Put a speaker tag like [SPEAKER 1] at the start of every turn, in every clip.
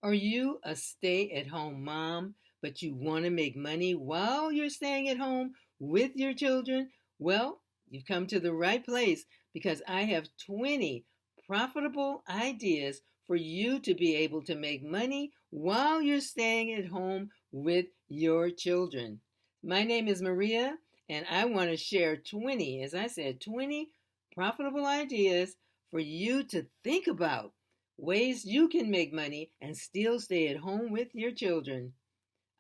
[SPEAKER 1] Are you a stay-at-home mom, but you want to make money while you're staying at home with your children? Well, you've come to the right place because I have 20 profitable ideas for you to be able to make money while you're staying at home with your children. My name is Maria, and I want to share 20, as I said, 20 profitable ideas for you to think about ways you can make money and still stay at home with your children.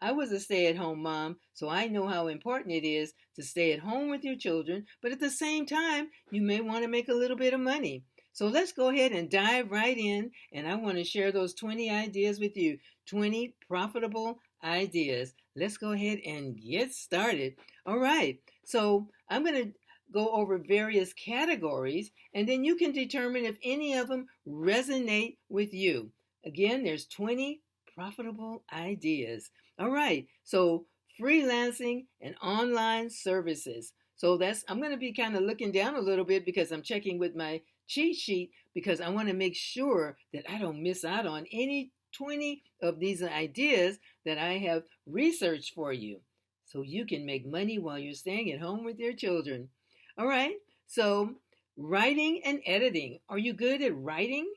[SPEAKER 1] I was a stay at home mom, so I know how important it is to stay at home with your children, but at the same time, you may want to make a little bit of money. So let's go ahead and dive right in, and I want to share those 20 ideas with you 20 profitable ideas. Let's go ahead and get started. All right, so I'm going to go over various categories, and then you can determine if any of them resonate with you. Again, there's 20 profitable ideas. All right, so freelancing and online services. So I'm going to be kind of looking down a little bit because I'm checking with my cheat sheet because I want to make sure that I don't miss out on any 20 of these ideas that I have researched for you so you can make money while you're staying at home with your children. All right, so writing and editing. Are you good at writing?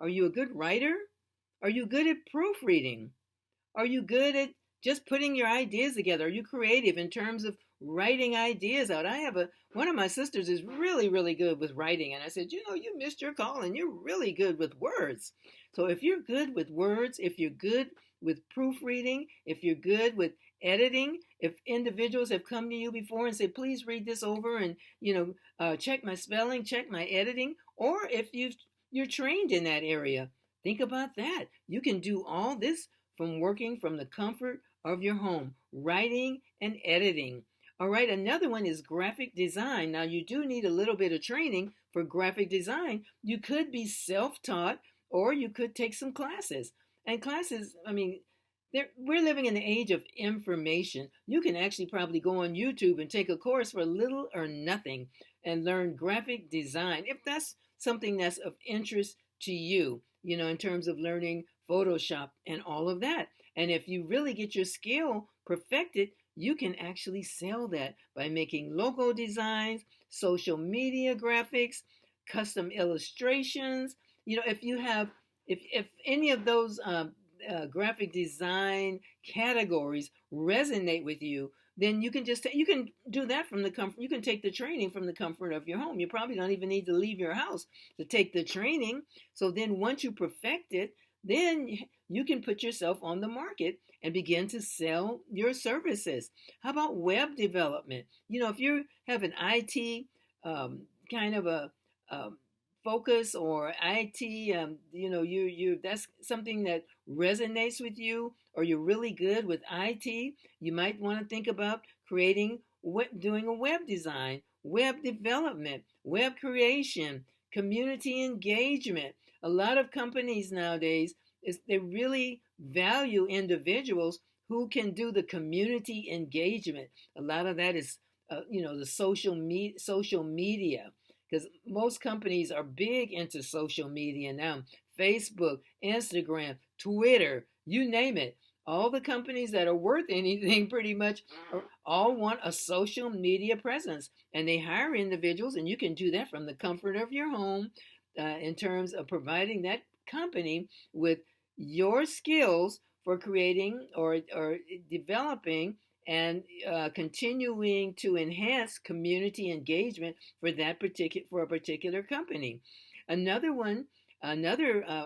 [SPEAKER 1] Are you a good writer? Are you good at proofreading? Are you good at just putting your ideas together? Are you creative in terms of writing ideas out? One of my sisters is really, really good with writing. And I said, you missed your call and you're really good with words. So if you're good with words, if you're good with proofreading, if you're good with editing, if individuals have come to you before and said, please read this over and, check my spelling, check my editing, or if you're trained in that area, think about that. You can do all this from working from the comfort of your home, writing and editing. All right, another one is graphic design. Now, you do need a little bit of training for graphic design. You could be self-taught or you could take some classes. And classes, we're living in the age of information. You can actually probably go on YouTube and take a course for little or nothing and learn graphic design if that's something that's of interest to you, in terms of learning Photoshop and all of that. And if you really get your skill perfected, you can actually sell that by making logo designs, social media graphics, custom illustrations. If any of those graphic design categories resonate with you, then you can do that from the comfort. You can take the training from the comfort of your home. You probably don't even need to leave your house to take the training. So then once you perfect it, then you can put yourself on the market and begin to sell your services. How about web development? If you have an IT kind of a focus or IT, you that's something that resonates with you, or you're really good with IT, you might want to think about doing a web design, web development, web creation, community engagement. A lot of companies nowadays they really value individuals who can do the community engagement. A lot of that is, the social media, because most companies are big into social media now. Facebook, Instagram, Twitter, you name it. All the companies that are worth anything pretty much all want a social media presence, and they hire individuals, and you can do that from the comfort of your home in terms of providing that company with your skills for creating or developing and continuing to enhance community engagement for a particular company. Another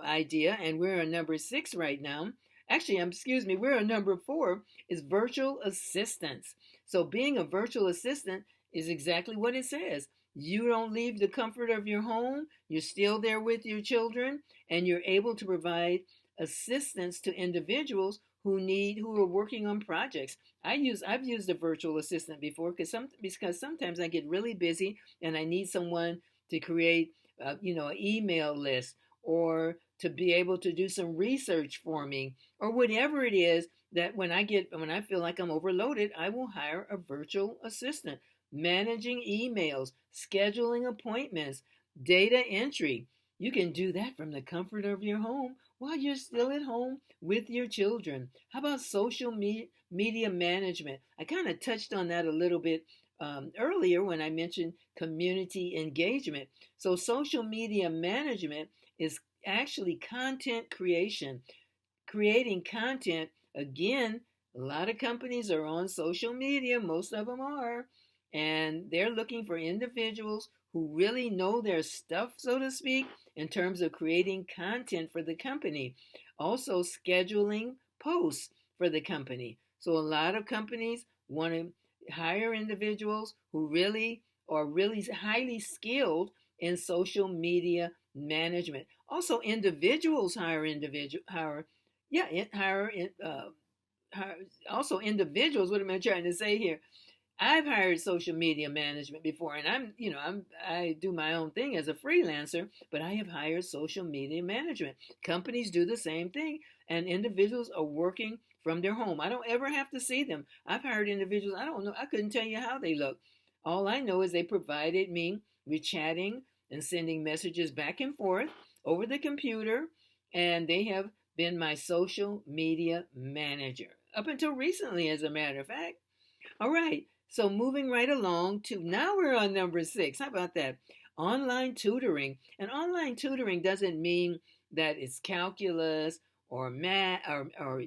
[SPEAKER 1] idea, and we're on number 6 right now. Actually, excuse me, we're on number 4 is virtual assistants. So being a virtual assistant is exactly what it says. You don't leave the comfort of your home. You're still there with your children, and you're able to provide assistance to individuals who are working on projects. I've used a virtual assistant before because sometimes I get really busy and I need someone to create an email list, or to be able to do some research for me, or whatever it is that when I feel like I'm overloaded, I will hire a virtual assistant. Managing emails, scheduling appointments, data entry. You can do that from the comfort of your home while you're still at home with your children. How about media management? I kind of touched on that a little bit earlier when I mentioned community engagement. So, social media management is actually content creation, creating content. Again, a lot of companies are on social media, most of them are, and they're looking for individuals who really know their stuff, so to speak, in terms of creating content for the company. Also, scheduling posts for the company. So, a lot of companies want to hire individuals who really are really highly skilled in social media management. Also, individuals hire yeah, hire, also individuals. What am I trying to say here? I've hired social media management before, and I do my own thing as a freelancer, but I have hired social media management. Companies do the same thing, and individuals are working from their home. I don't ever have to see them. I've hired individuals, I don't know, I couldn't tell you how they look. All I know is they provided me with chatting and sending messages back and forth over the computer, and they have been my social media manager up until recently, as a matter of fact. All right. So moving right along to now we're on number 6. How about that? Online tutoring. And online tutoring doesn't mean that it's calculus or math or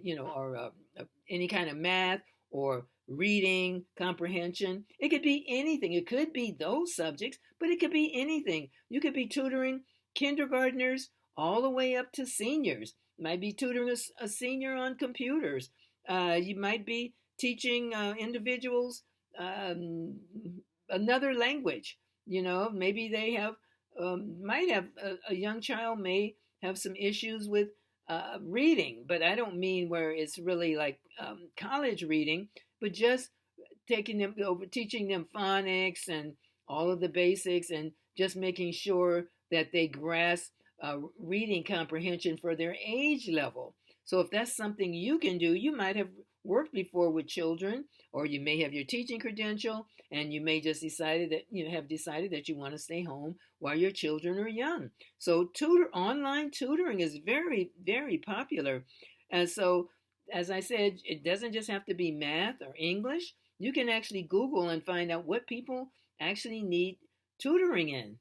[SPEAKER 1] any kind of math or reading comprehension. It could be anything. It could be those subjects, but it could be anything. You could be tutoring kindergartners all the way up to seniors. Might be tutoring a senior on computers. You might be teaching individuals um, another language. Maybe they have might have a young child may have some issues with reading, but I don't mean where it's really like college reading, but just taking them over, teaching them phonics and all of the basics, and just making sure that they grasp reading comprehension for their age level. So if that's something you can do, you might have worked before with children, or you may have your teaching credential, and you may just decided that you want to stay home while your children are young. So online tutoring is very, very popular. And so, as I said, it doesn't just have to be math or English. You can actually Google and find out what people actually need tutoring in.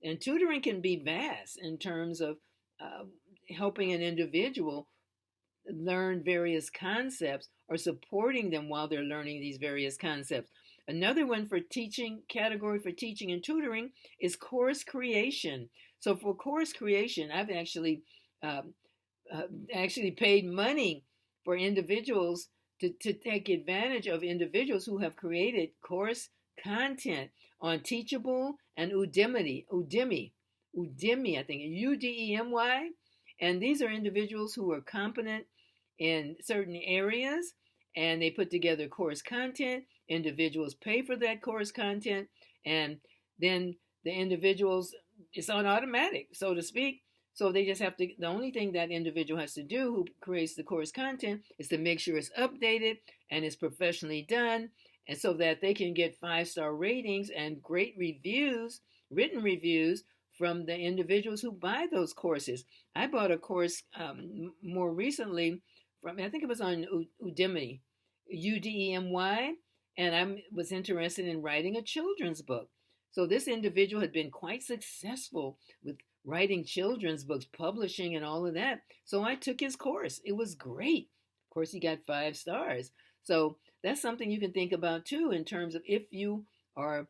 [SPEAKER 1] And tutoring can be vast in terms of uh, helping an individual learn various concepts or supporting them while they're learning these various concepts. Another one for teaching, category for teaching and tutoring, is course creation. So for course creation, I've um, actually paid money for individuals to take advantage of individuals who have created course content on Teachable and Udemy, I think, Udemy. And these are individuals who are competent in certain areas, and they put together course content. Individuals pay for that course content, and then the individuals, it's on automatic, so to speak. So they just have to, the only thing that individual has to do who creates the course content is to make sure it's updated and it's professionally done, and so that they can get 5-star ratings and great reviews, written reviews from the individuals who buy those courses. I bought a course more recently from, I think it was on Udemy, Udemy, and I was interested in writing a children's book. So this individual had been quite successful with writing children's books, publishing, and all of that. So I took his course. It was great. Of course, he got 5 stars. So that's something you can think about too, in terms of if you are,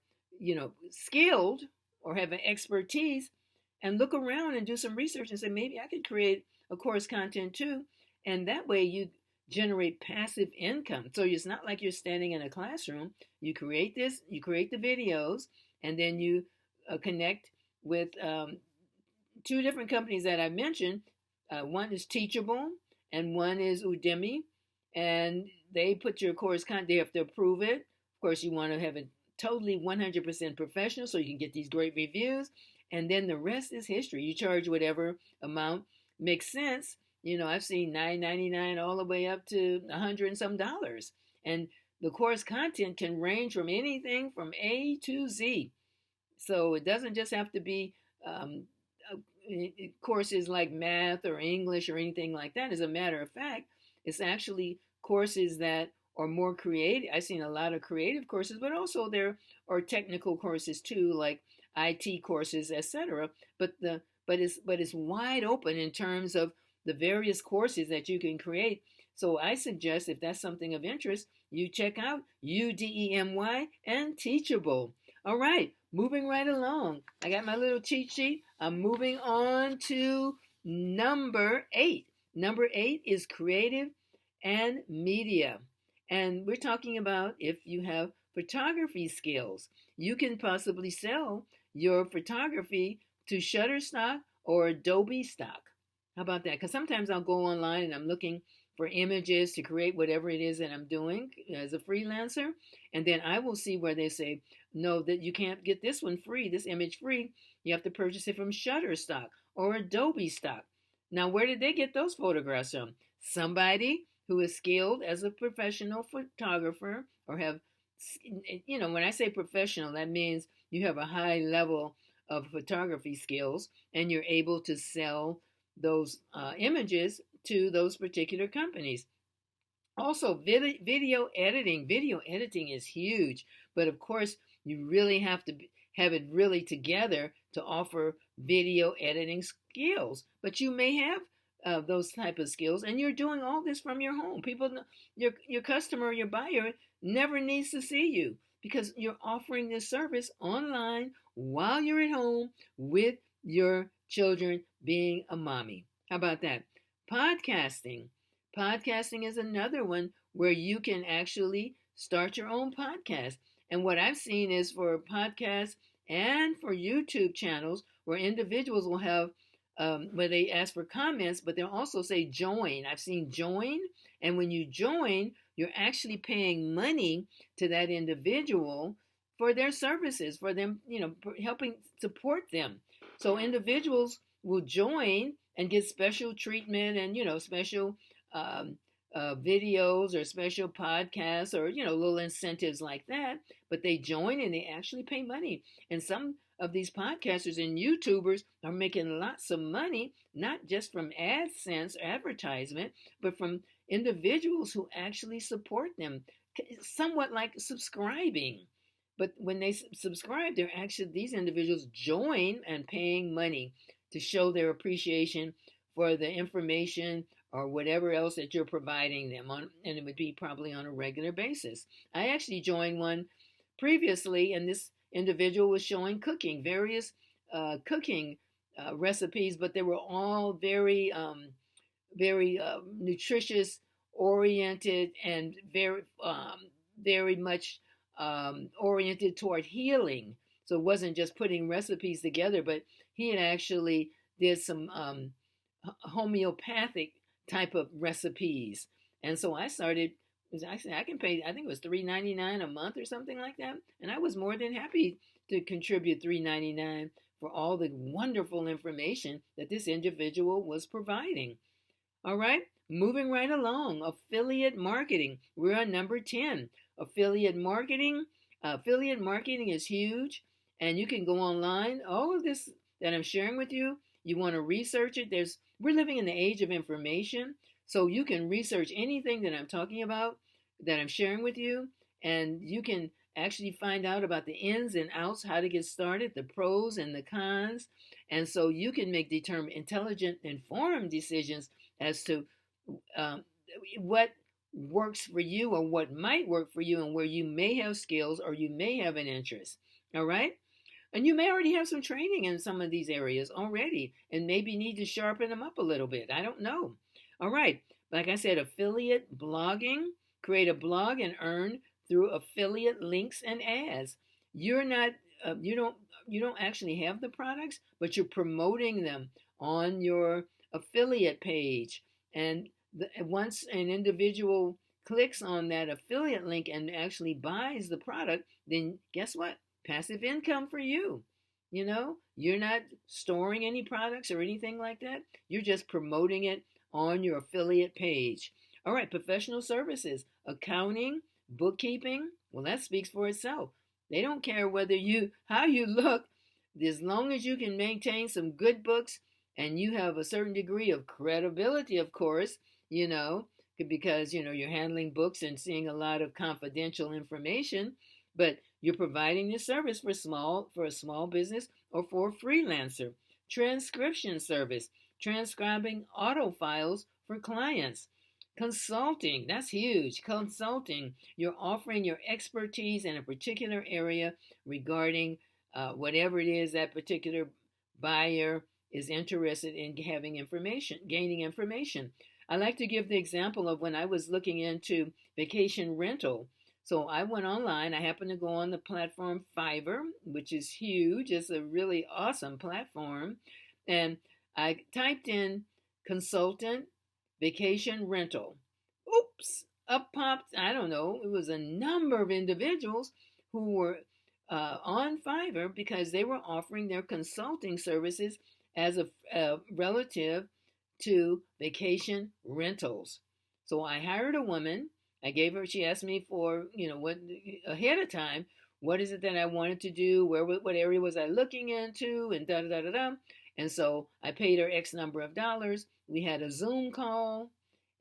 [SPEAKER 1] skilled or have an expertise, and look around and do some research and say, maybe I could create a course content too. And that way you generate passive income. So it's not like you're standing in a classroom. You create this, you create the videos, and then you connect with 2 different companies that I mentioned. One is Teachable and one is Udemy. And they put your course content, they have to approve it. Of course, you want to have it totally 100% professional so you can get these great reviews. And then the rest is history. You charge whatever amount makes sense. I've seen $9.99 all the way up to $100 and some dollars. And the course content can range from anything from A to Z. So it doesn't just have to be, courses like math or English or anything like that. As a matter of fact, it's actually courses that are more creative. I've seen a lot of creative courses, but also there are technical courses too, like IT courses, etc. But it's wide open in terms of the various courses that you can create. So I suggest, if that's something of interest, you check out Udemy and Teachable. All right, moving right along. I got my little cheat sheet. I'm moving on to number 8. Number 8 is creative and media. And we're talking about if you have photography skills, you can possibly sell your photography to Shutterstock or Adobe Stock. How about that? Because sometimes I'll go online and I'm looking for images to create whatever it is that I'm doing as a freelancer. And then I will see where they say, no, that you can't get this one free, this image free. You have to purchase it from Shutterstock or Adobe Stock. Now, where did they get those photographs from? Somebody who is skilled as a professional photographer, or have, when I say professional, that means you have a high level of photography skills and you're able to sell those images to those particular companies. Also, video editing. Video editing is huge, but of course, you really have to have it really together to offer video editing skills. But you may have those type of skills, and you're doing all this from your home. People, your customer, your buyer never needs to see you because you're offering this service online while you're at home with your children being a mommy. How about that? Podcasting. Podcasting is another one where you can actually start your own podcast. And what I've seen is for podcasts and for YouTube channels where individuals will have, where they ask for comments, but they'll also say join. I've seen join. And when you join, you're actually paying money to that individual for their services, for them, helping support them. So individuals will join and get special treatment and, special videos or special podcasts or, little incentives like that. But they join and they actually pay money. And some of these podcasters and YouTubers are making lots of money, not just from AdSense advertisement, but from individuals who actually support them, somewhat like subscribing. But when they subscribe, they're actually, these individuals join and paying money to show their appreciation for the information or whatever else that you're providing them on, and it would be probably on a regular basis. I actually joined one previously, and this individual was showing various cooking recipes, but they were all very, very nutritious oriented and very much oriented toward healing. So it wasn't just putting recipes together, but he had actually did some homeopathic type of recipes. And so I started, I said, I can pay, I think it was $3.99 a month or something like that. And I was more than happy to contribute $3.99 for all the wonderful information that this individual was providing. All right, moving right along, affiliate marketing. We're on number 10. Affiliate marketing. Affiliate marketing is huge, and you can go online. All of this that I'm sharing with you, you want to research it. We're living in the age of information, so you can research anything that I'm talking about, that I'm sharing with you, and you can actually find out about the ins and outs, how to get started, the pros and the cons, and so you can make intelligent, informed decisions as to what works for you or what might work for you and where you may have skills or you may have an interest. All right? And you may already have some training in some of these areas already and maybe need to sharpen them up a little bit. I don't know. All right. Like I said, affiliate blogging. Create a blog and earn through affiliate links and ads. You're not, you don't actually have the products, but you're promoting them on your affiliate page. And once an individual clicks on that affiliate link and actually buys the product, then guess what? Passive income for you. You're not storing any products or anything like that. You're just promoting it on your affiliate page. All right, professional services, accounting, bookkeeping. Well, that speaks for itself. They don't care how you look, as long as you can maintain some good books and you have a certain degree of credibility, of course, you know, because you're handling books and seeing a lot of confidential information, but you're providing this service for a small business or for a freelancer. Transcription service, transcribing auto files for clients. Consulting, that's huge. Consulting, you're offering your expertise in a particular area regarding whatever it is that particular buyer is interested in having information, gaining information. I like to give the example of when I was looking into vacation rental. So I went online. I happened to go on the platform Fiverr, which is huge. It's a really awesome platform. And I typed in consultant vacation rental. Oops, up popped, I don't know, it was a number of individuals who were on Fiverr because they were offering their consulting services as a relative to vacation rentals. So I hired a woman. She asked me for, what ahead of time, what is it that I wanted to do? What area was I looking into? And da da da da. And so I paid her X number of dollars. We had a Zoom call,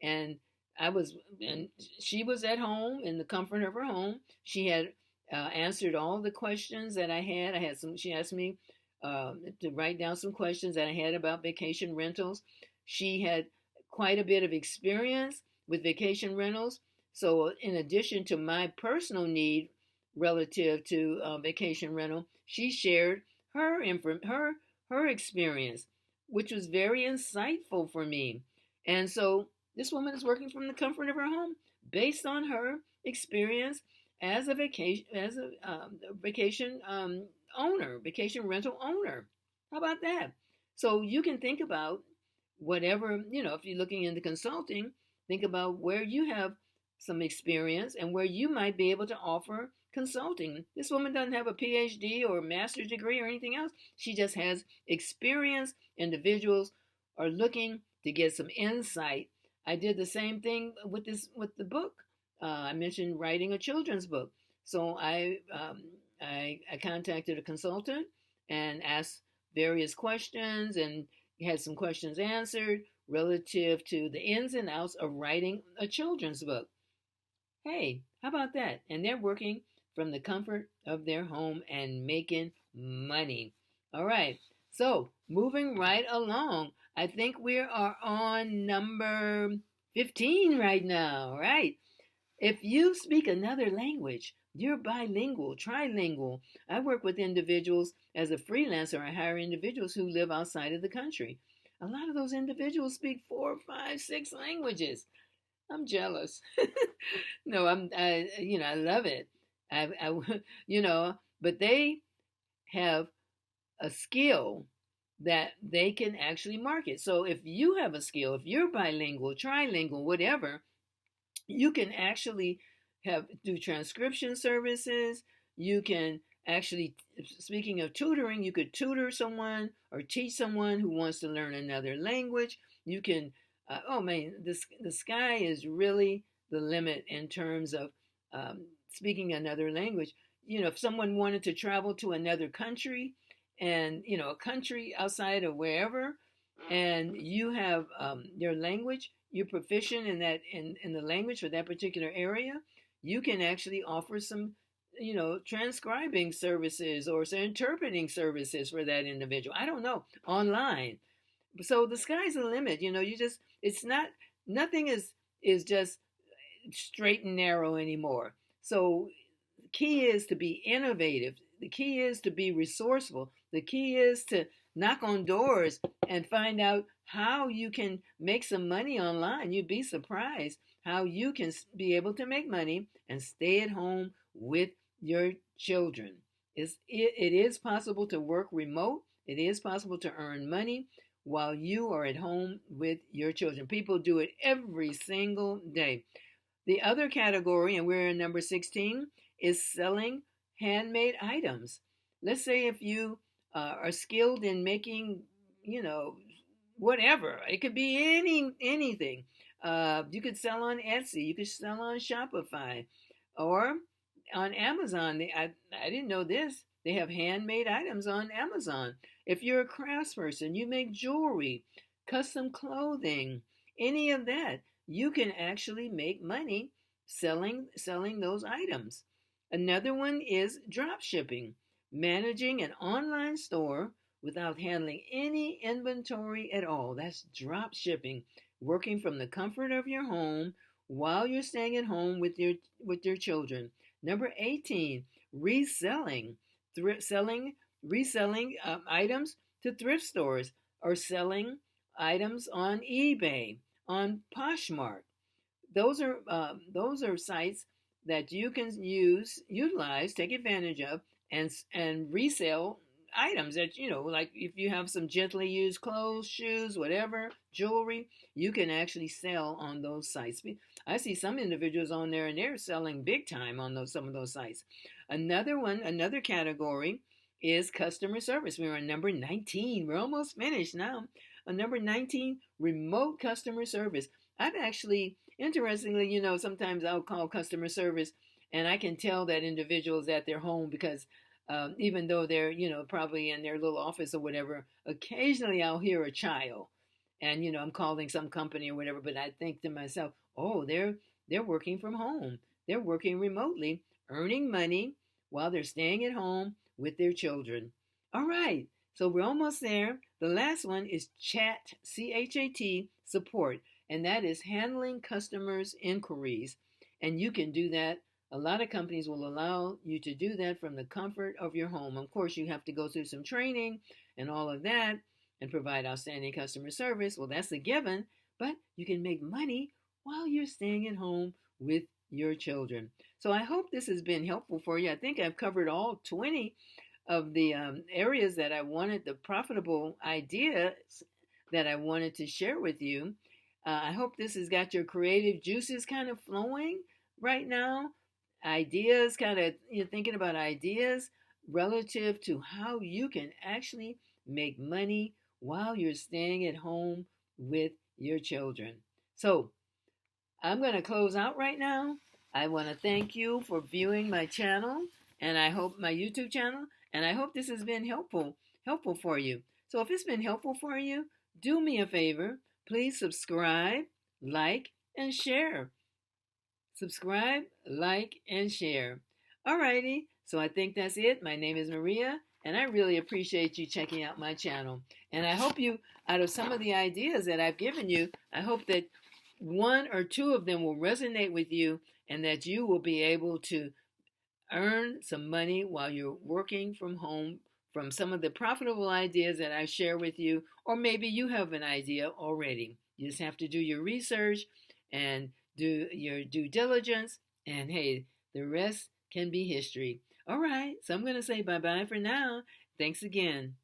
[SPEAKER 1] and and she was at home in the comfort of her home. She had answered all the questions that I had. She asked me to write down some questions that I had about vacation rentals. She had quite a bit of experience with vacation rentals. So in addition to my personal need relative to vacation rental, she shared her experience, which was very insightful for me. And so this woman is working from the comfort of her home based on her experience as a vacation owner, vacation rental owner. How about that? So you can think about whatever, if you're looking into consulting, think about where you have some experience and where you might be able to offer consulting. This woman doesn't have a PhD or a master's degree or anything else. She just has experience. Individuals are looking to get some insight. I did the same thing with the book. I mentioned writing a children's book. So I contacted a consultant and asked various questions and had some questions answered relative to the ins and outs of writing a children's book. Hey, how about that? And they're working from the comfort of their home and making money. All right. So moving right along, I think we are on number 15 right now, right? If you speak another language, you're bilingual, trilingual. I work with individuals as a freelancer. I hire individuals who live outside of the country. A lot of those individuals speak 4, 5, 6 languages. I'm jealous. No, I love it. But they have a skill that they can actually market. So if you have a skill, if you're bilingual, trilingual, whatever, you can actually do transcription services. You can actually, speaking of tutoring, you could tutor someone or teach someone who wants to learn another language. You can, oh man, the sky is really the limit in terms of speaking another language. If someone wanted to travel to another country and, a country outside of wherever, and you have your language, you're proficient in that, in the language for that particular area, you can actually offer some, transcribing services or some interpreting services for that individual. I don't know, online. So the sky's the limit. Nothing is just straight and narrow anymore. So the key is to be innovative. The key is to be resourceful. The key is to knock on doors and find out how you can make some money online. You'd be surprised how you can be able to make money and stay at home with your children. It is possible to work remote. It is possible to earn money while you are at home with your children. People do it every single day. The other category, and we're in number 16, is selling handmade items. Let's say if you are skilled in making, whatever. It could be anything. You could sell on Etsy. You could sell on Shopify, or on Amazon. I didn't know this. They have handmade items on Amazon. If you're a craftsperson, you make jewelry, custom clothing, any of that, you can actually make money selling those items. Another one is drop shipping, managing an online store without handling any inventory at all. That's drop shipping, working from the comfort of your home while you're staying at home with your children. Number 18, reselling, selling reselling items to thrift stores or selling items on eBay, on Poshmark. Those are sites that you can utilize, take advantage of, and resell items that like if you have some gently used clothes, shoes, whatever, jewelry, you can actually sell on those sites. I see some individuals on there and they're selling big time on some of those sites. Another category is customer service. We're on number 19. We're almost finished now. On number 19, remote customer service. I've actually, interestingly, sometimes I'll call customer service and I can tell that individual's at their home because even though they're, probably in their little office or whatever, occasionally I'll hear a child and, I'm calling some company or whatever, but I think to myself, oh, they're working from home. They're working remotely, earning money while they're staying at home with their children. All right. So we're almost there. The last one is chat, CHAT support, and that is handling customers' inquiries. And you can do that. A lot of companies will allow you to do that from the comfort of your home. Of course, you have to go through some training and all of that and provide outstanding customer service. Well, that's a given, but you can make money while you're staying at home with your children. So I hope this has been helpful for you. I think I've covered all 20 of the areas that I wanted, the profitable ideas that I wanted to share with you. I hope this has got your creative juices kind of flowing right now. Ideas, kind of thinking about ideas relative to how you can actually make money while you're staying at home with your children. So I'm going to close out right now. I want to thank you for viewing my channel and I hope my YouTube channel, and I hope this has been helpful for you. So if it's been helpful for you, do me a favor. Please subscribe, like, and share. Subscribe, like, and share. Alrighty, so I think that's it. My name is Maria, and I really appreciate you checking out my channel. And I hope you, out of some of the ideas that I've given you, I hope that one or two of them will resonate with you and that you will be able to earn some money while you're working from home from some of the profitable ideas that I share with you, or maybe you have an idea already. You just have to do your research and do your due diligence, and hey, the rest can be history. All right, so I'm going to say bye-bye for now. Thanks again.